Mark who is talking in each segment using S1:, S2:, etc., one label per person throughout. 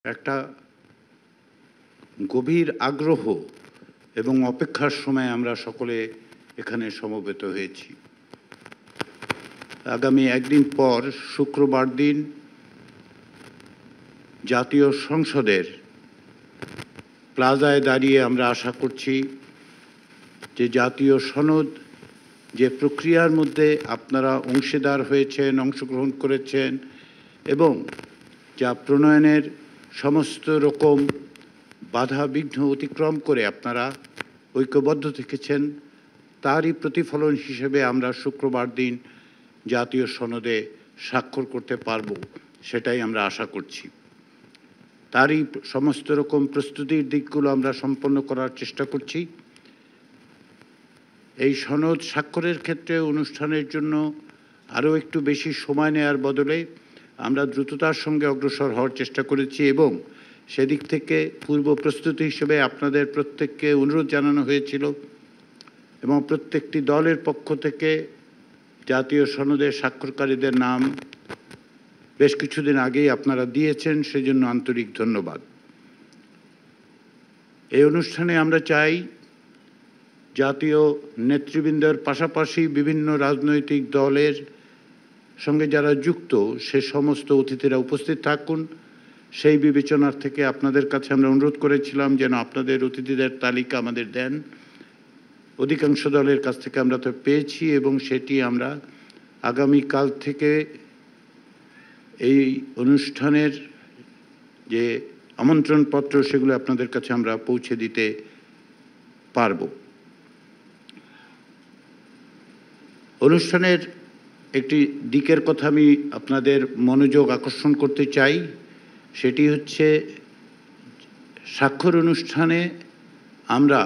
S1: একটা গভীর আগ্রহ এবং অপেক্ষার সময় আমরা সকলে এখানে সমবেত হয়েছি। আগামী একদিন পর শুক্রবার দিন জাতীয় সংসদের প্লাজায় দাঁড়িয়ে আমরা আশা করছি যে জাতীয় সনদ যে প্রক্রিয়ার মধ্যে আপনারা অংশীদার হয়েছেন, অংশগ্রহণ করেছেন এবং যা প্রণয়নের সমস্ত রকম বাধা বিঘ্ন অতিক্রম করে আপনারা ঐক্যবদ্ধ থেকেছেন, তারই প্রতিফলন হিসেবে আমরা শুক্রবার দিন জাতীয় সনদে স্বাক্ষর করতে পারব, সেটাই আমরা আশা করছি। তারই সমস্ত রকম প্রস্তুতির দিকগুলো আমরা সম্পন্ন করার চেষ্টা করছি। এই সনদ স্বাক্ষরের ক্ষেত্রে অনুষ্ঠানের জন্য আরও একটু বেশি সময় নেওয়ার বদলে আমরা দ্রুততার সঙ্গে অগ্রসর হওয়ার চেষ্টা করেছি এবং সেদিক থেকে পূর্ব প্রস্তুতি হিসেবে আপনাদের প্রত্যেককে অনুরোধ জানানো হয়েছিল এবং প্রত্যেকটি দলের পক্ষ থেকে জাতীয় সনদে স্বাক্ষরকারীদের নাম বেশ কিছুদিন আগেই আপনারা দিয়েছেন, সেজন্য আন্তরিক ধন্যবাদ। এই অনুষ্ঠানে আমরা চাই জাতীয় নেতৃবৃন্দের পাশাপাশি বিভিন্ন রাজনৈতিক দলের সঙ্গে যারা যুক্ত সে সমস্ত অতিথিরা উপস্থিত থাকুন। সেই বিবেচনার থেকে আপনাদের কাছে আমরা অনুরোধ করেছিলাম যেন আপনাদের অতিথিদের তালিকা আমাদের দেন। অধিকাংশ দলের কাছ থেকে আমরা তো পেয়েছি এবং সেটি আমরা আগামীকাল থেকে এই অনুষ্ঠানের যে আমন্ত্রণপত্র সেগুলো আপনাদের কাছে আমরা পৌঁছে দিতে পারব। অনুষ্ঠানের একটি দিকের কথা আমি আপনাদের মনোযোগ আকর্ষণ করতে চাই, সেটি হচ্ছে স্বাক্ষর অনুষ্ঠানে আমরা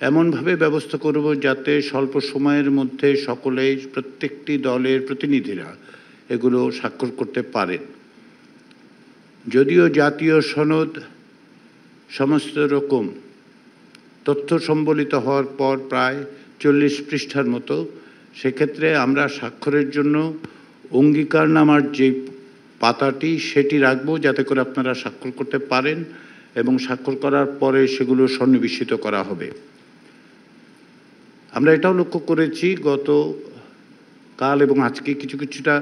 S1: এমনভাবে ব্যবস্থা করব যাতে স্বল্প সময়ের মধ্যে সকলেই প্রত্যেকটি দলের প্রতিনিধিরা এগুলো স্বাক্ষর করতে পারেন। যদিও জাতীয় সনদ সমস্ত রকম তথ্য সম্বলিত হওয়ার পর প্রায় 40 পৃষ্ঠার মতো, সেক্ষেত্রে আমরা স্বাক্ষরের জন্য অঙ্গীকারনামার যে পাতাটি সেটি রাখবো যাতে করে আপনারা স্বাক্ষর করতে পারেন এবং স্বাক্ষর করার পরে সেগুলো সন্নিবেশিত করা হবে। আমরা এটাও লক্ষ্য করেছি গত কাল এবং আজকে কিছুটা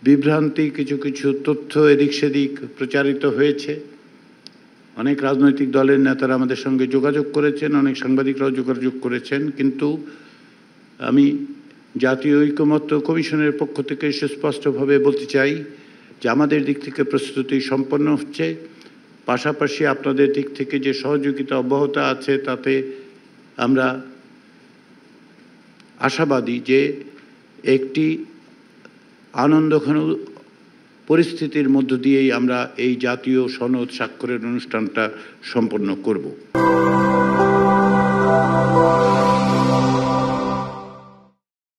S1: বিভ্রান্তি, কিছু তথ্য এদিক সেদিক প্রচারিত হয়েছে। অনেক রাজনৈতিক দলের নেতারা আমাদের সঙ্গে যোগাযোগ করেছেন, অনেক সাংবাদিকরাও যোগাযোগ করেছেন, কিন্তু আমি জাতীয় ঐকমত্য কমিশনের পক্ষ থেকে সুস্পষ্টভাবে বলতে চাই যে আমাদের দিক থেকে প্রস্তুতি সম্পন্ন হচ্ছে, পাশাপাশি আপনাদের দিক থেকে যে সহযোগিতা অব্যাহত আছে তাতে আমরা আশাবাদী যে একটি আনন্দঘন পরিস্থিতির মধ্য দিয়েই আমরা এই জাতীয় সনদ স্বাক্ষরের অনুষ্ঠানটা সম্পন্ন করব।